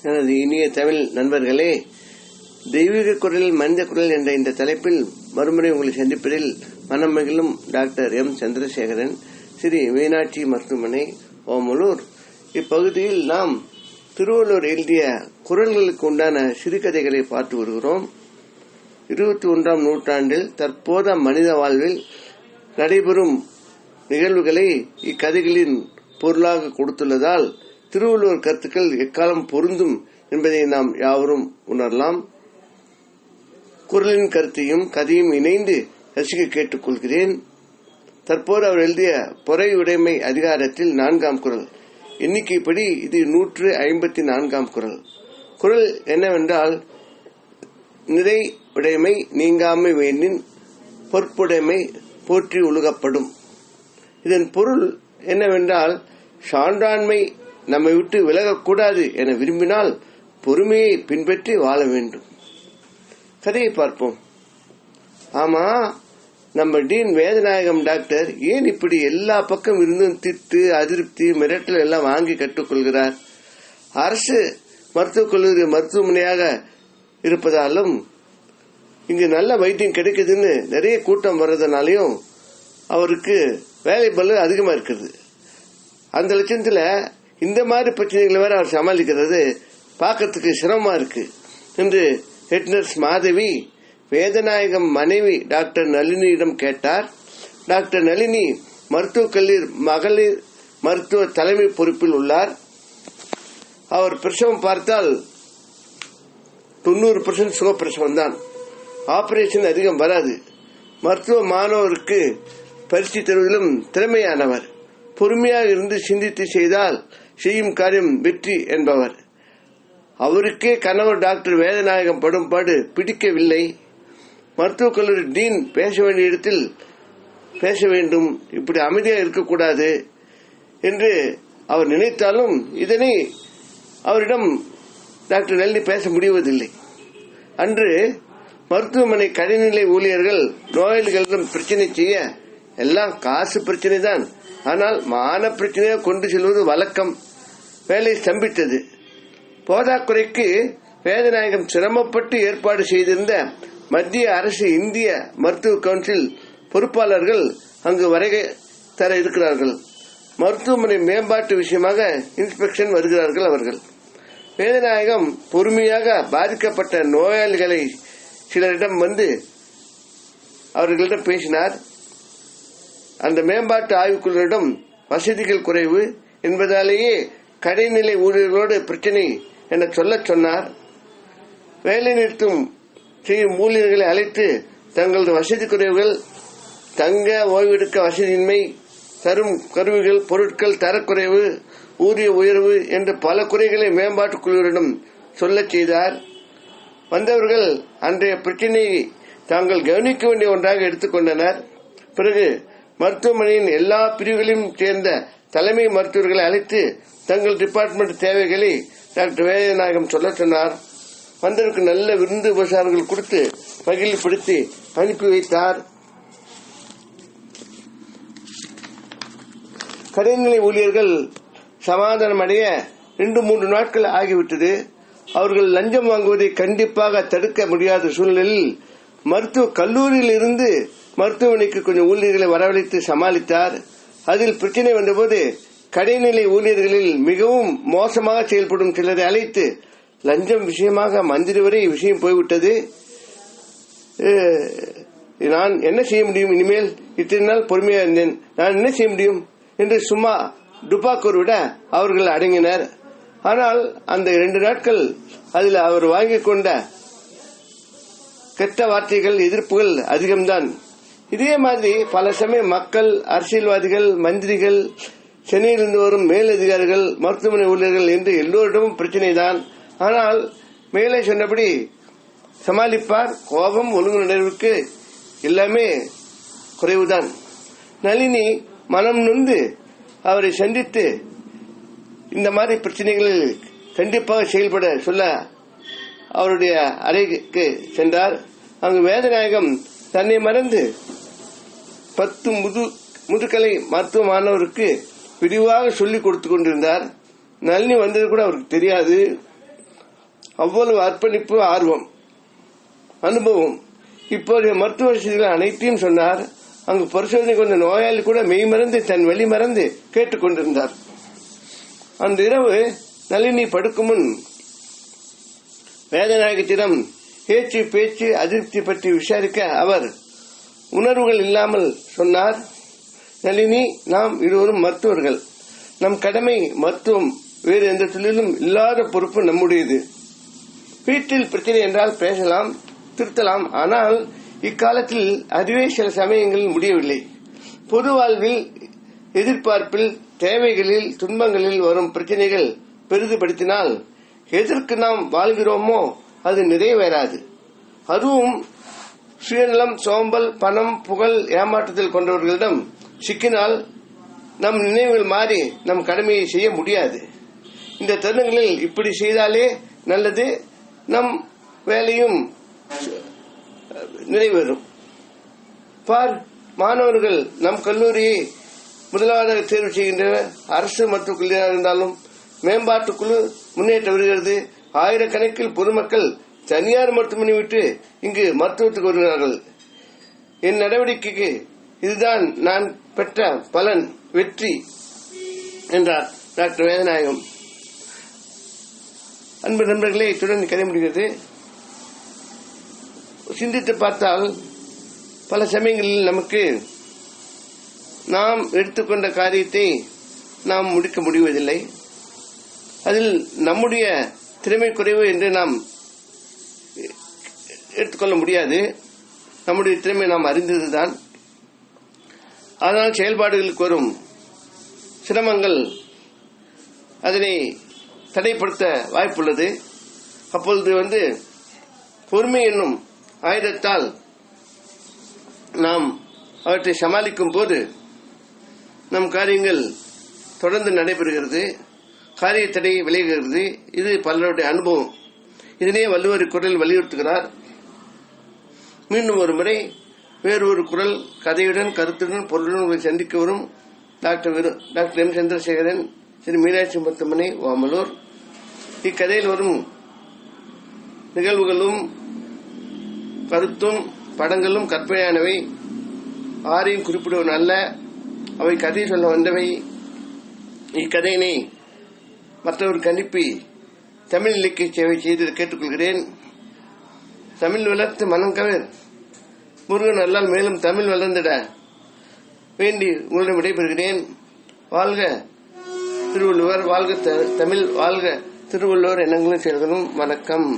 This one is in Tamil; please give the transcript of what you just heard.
எனது இனிய தமிழ் நண்பர்களே, தெய்வீக குரல் மனித குரல் என்ற இந்த தலைப்பில் மறுமுறை உங்களை சந்திப்பதில் மனம் மகிழும் டாக்டர் எம் சந்திரசேகரன், ஸ்ரீ மீனாட்சி மருத்துவமனை, ஓமலூர். இப்பகுதியில் நாம் திருவள்ளுவர் எழுதிய குரல்களுக்கு உண்டான சிறுகதைகளை பார்த்து வருகிறோம். 21ஆம் நூற்றாண்டில் தற்போத மனித வாழ்வில் நடைபெறும் நிகழ்வுகளை இக்கதைகளின் பொருளாக கொடுத்துள்ளதால் திருவள்ளுவர் கருத்துக்கள் எக்காலம் பொருந்தும் என்பதை நாம் யாவரும் உணரலாம். குரலின் கருத்தையும் கதையும் இணைந்து ரசிக்க கேட்டுக்கொள்கிறேன். தற்போது அவர் எழுதிய பொறை உடைமை அதிகாரத்தில் 4ஆம் குரல், எண்ணிக்கைப்படி இது 154ஆம் குரல். குரல் என்னவென்றால், நிறை உடைமை நீங்காமை வேண்டின் பொற்புடைமை போற்றி ஒழுகப்படும். இதன் பொருள் என்னவென்றால், சான்றாண்மை நம்மை விட்டு விலகக்கூடாது என விரும்பினால் பொறுமையை பின்பற்றி வாழ வேண்டும். கதையை பார்ப்போம். ஆமா, நம்ம டீன் வேதநாயகம் டாக்டர் ஏன் இப்படி எல்லா பக்கம் இருந்தும் திட்டு, அதிருப்தி, மிரட்டல் எல்லாம் வாங்கி கற்றுக்கொள்கிறார்? அரசு மருத்துவக் கல்லூரி மருத்துவமனையாக இருப்பதாலும் இங்கு நல்ல வைத்தியம் கிடைக்குதுன்னு நிறைய கூட்டம் வர்றதுனாலையும் அவருக்கு வேலை பளு அதிகமா இருக்குது. அந்த லட்சத்துல இந்த மாதிரி பிரச்சனைகளை வேற அவர் சமாளிக்கிறது பார்க்கறதுக்கு சிரமமா இருக்கு என்று ஹெட் நர்ஸ் மாதவி வேதநாயகம் மனைவி டாக்டர் நளினியிடம் கேட்டார். டாக்டர் நளினி மருத்துவக் கல்லூரி மகளிர் மருத்துவ தலைமை பொறுப்பில் உள்ளார். அவர் பிரசவம் பார்த்தால் 90% சுகப்பிரசவம் தான், ஆபரேஷன் அதிகம் வராது. மருத்துவ மாணவருக்கு பயிற்சி தருவதிலும் திறமையானவர். பொறுமையாக இருந்து சிந்தித்து செய்தால் செய்யும் காரியம் வெற்றி என்பவர். அவருக்கே கணவர் டாக்டர் வேதநாயகம் படும் பாடு பிடிக்கவில்லை. மருத்துவக் கல்லூரி டீன் பேச வேண்டிய இடத்தில் பேச வேண்டும், இப்படி அமைதியாக இருக்கக்கூடாது என்று அவர் நினைத்தாலும் இதனை அவரிடம் டாக்டர் நளினி பேச முடிவதில்லை. அன்று மருத்துவமனை கடைநிலை ஊழியர்கள் நோயாளிகளிடம் பிரச்சனை செய்ய எல்லாம் காசு பிரச்சனை தான், ஆனால் மான பிரச்சனையை கொண்டு செல்வது வழக்கம். வேலை ஸ்தம்பித்தது. போதாக்குறைக்கு வேதநாயகம் சிரமப்பட்டு ஏற்பாடு செய்திருந்த மத்திய அரசு இந்திய மருத்துவ கவுன்சில் பொறுப்பாளர்கள் அங்கு வருகை தர இருக்கிறார்கள். மருத்துவமனை மேம்பாட்டு விஷயமாக இன்ஸ்பெக்ஷன் வருகிறார்கள். அவர்கள் வேதநாயகம் பொறுமையாக பாதிக்கப்பட்ட நோயாளிகளை சிலரிடம் வந்து அவர்களிடம் பேசினார். அந்த மேம்பாட்டு ஆய்வுக்குழுவிடம் வசதிகள் குறைவு என்பதாலேயே கடைநிலை ஊழியர்களோடு பிரச்சனை என சொல்ல சொன்னார். வேலை நிறுத்தம் செய்யும் ஊழியர்களை அழைத்து தங்களது வசதி குறைவுகள், தங்க ஓய்வெடுக்க வசதியின்மை, தரும் கருவிகள் பொருட்கள் தரக்குறைவு, ஊதிய உயர்வு என்று பல குறைகளை மேம்பாட்டு குழுவிடம் சொல்ல செய்தார். வந்தவர்கள் அன்றைய பிரச்சனையை தாங்கள் கவனிக்க வேண்டிய ஒன்றாக எடுத்துக்கொண்டனர். பிறகு மருத்துவமனையின் எல்லா பிரிவுகளையும் சேர்ந்த தலைமை மருத்துவர்களை அழைத்து தங்கள் டிபார்ட்மெண்ட் தேவைகளை டாக்டர் வேதநாயகம் சொல்ல சொன்னார். வந்தவருக்கு நல்ல விருந்து உபசாரங்கள் கொடுத்து மகிழ்ச்சிப்படுத்தி அனுப்பி வைத்தார். கடைநிலை ஊழியர்கள் சமாதானம் அடைய 2-3 நாட்கள் ஆகிவிட்டது. அவர்கள் லஞ்சம் வாங்குவதை கண்டிப்பாக தடுக்க முடியாத சூழ்நிலையில் மருத்துவ கல்லூரியில் இருந்து மருத்துவமனைக்கு கொஞ்சம் ஊழியர்களை வரவழைத்து சமாளித்தார். அதில் பிரச்சனை வந்தபோது கடைநிலை ஊழியர்களில் மிகவும் மோசமாக செயல்படும் சிலரை அழைத்து லஞ்சம் விஷயமாக மந்திரி வரை விஷயம் போய்விட்டது, நான் என்ன செய்ய முடியும், இனிமேல் இத்தனை நாள் பொறுமையா இருந்தேன், நான் என்ன செய்ய முடியும் என்று சும்மா டுபாக்கூர் விட அவர்கள் அடங்கினர். ஆனால் அந்த 2 நாட்கள் அதில் அவர் வாங்கிக் கொண்ட கெட்ட வார்த்தைகள், எதிர்ப்புகள் அதிகம்தான். இதே மாதிரி பல சமயம் மக்கள், அரசியல்வாதிகள், மந்திரிகள், சென்னையிலிருந்து வரும் மேலதிகாரிகள், மருத்துவமனை ஊழியர்கள் என்று எல்லோரிடமும் பிரச்சனை தான். ஆனால் மேலே சொன்னபடி சமாளிப்பார். கோபம், ஒழுங்கு நடவடிக்கை எல்லாமே குறைவுதான். நளினி மனம் நொந்து அவரை சந்தித்து இந்த மாதிரி பிரச்சனைகளில் கண்டிப்பாக செயல்பட சொல்ல அவருடைய அறைக்கு சென்றார். அங்கு வேதநாயகம் தன்னை மறந்து 10 முதுகலை மருத்துவ மாணவருக்கு விரிவாக சொல்லிக் கொடுத்து கொண்டிருந்தார். நளினி வந்தது கூட அவருக்கு தெரியாது. அவ்வளவு அர்ப்பணிப்பு, ஆர்வம், அனுபவம். இப்போதைய மருத்துவ வசதிகள் அனைத்தையும் சொன்னார். அங்கு பரிசோதனை கொண்ட நோயாளி கூட மெய்மறந்து தன் வழி மறந்து கேட்டுக்கொண்டிருந்தார். அந்த இரவு நளினி படுக்கும் முன் வேதநாயகத்திடம் பேச்சு அதிருப்தி பற்றி விசாரிக்க அவர் உணர்வுகள் இல்லாமல் சொன்னார், நளினி, நாம் இருவரும் மருத்துவர்கள். நம் கடமை மருத்துவம். வேறு எந்த தொழிலும் இல்லாத பொறுப்பு நம்முடையது. வீட்டில் பிரச்சனை என்றால் பேசலாம், திருத்தலாம். ஆனால் இக்காலத்தில் அதுவே சில சமயங்களில் முடியவில்லை. பொது வாழ்வில், எதிர்பார்ப்பில், தேவைகளில், துன்பங்களில் வரும் பிரச்சனைகள் பெரிதுபடுத்தினால் எதற்கு நாம் வாழ்கிறோமோ அது நிறைவேறாது. அதுவும் சுயநலம், சோம்பல், பணம், புகழ், ஏமாற்றுதல் கொண்டவர்களிடம் சிக்கினால் நம் நினைவுகள் மாறி நம் கடமையை செய்ய முடியாது. இந்த தருணங்களில் இப்படி செய்தாலே நல்லது, நம் வேலையும் நிறைவேறும். மாணவர்கள் நம் கல்லூரியை முதலாவதாக தேர்வு செய்கின்ற அரசு மருத்துவக் கல்லூரியாக இருந்தாலும் மேம்பாட்டுக்குழு முன்னேற்ற வருகிறது. ஆயிரக்கணக்கில் பொதுமக்கள் தனியார் மருத்துவமனை விட்டு இங்கு மருத்துவத்துக்கு வருகிறார்கள். என் நடவடிக்கைக்கு இதுதான் நான் பெற்ற பலன், வெற்றி என்றார் டாக்டர் வேதநாயகம். அன்பு நண்பர்களே, இத்துடன் கதை முடிகிறது. சிந்தித்து பார்த்தால் பல சமயங்களில் நமக்கு நாம் எடுத்துக்கொண்ட காரியத்தை நாம் முடிக்க முடிவதில்லை. அதில் நம்முடைய திறமை குறைவு என்று நாம் எடுத்துக்கொள்ள முடியாது. நம்முடைய திறமை நாம் அறிந்ததுதான். ஆனால் செயல்பாடுகளுக்கு வரும் சிரமங்கள் அதனை தடைப்படுத்த வாய்ப்புள்ளது. அப்பொழுது பொறுமை என்னும் ஆயுதத்தால் நாம் அவற்றை சமாளிக்கும் போது நம் காரியங்கள் தொடர்ந்து நடைபெறுகிறது, காரிய தடை விளைகிறது. இது பலருடைய அனுபவம். இதனே வள்ளுவர் குரல் வலியுறுத்துகிறார். மீண்டும் ஒரு முறை வேறு ஒரு குரல் கதையுடன், கருத்துடன், பொருளுடன் உங்களை சந்திக்க வரும் டாக்டர் எம் சந்திரசேகரன், ஸ்ரீ மீனாட்சி மருத்துவமனை, ஓமலூர். இக்கதையில் வரும் நிகழ்வுகளும் கருத்தும் படங்களும் கற்பனையானவை, ஆரையும் குறிப்பிடுவன அல்ல. அவை கதை சொல்ல வந்தவை. இக்கதையினை மற்றவருக்கு அனுப்பி தமிழ் இலக்கிய சேவை செய்து கேட்டுக்கொள்கிறேன். தமிழ் வளர்த்து மனம் கவர் முருகன் அல்லால் மேலும் தமிழ் வளர்ந்திட வேண்டி உங்களிடம் விடைபெறுகிறேன். வாழ்க திருவள்ளுவர், வாழ்க தமிழ், வாழ்க திருவள்ளுவர் எண்ணங்களும் செயல்களும். வணக்கம்.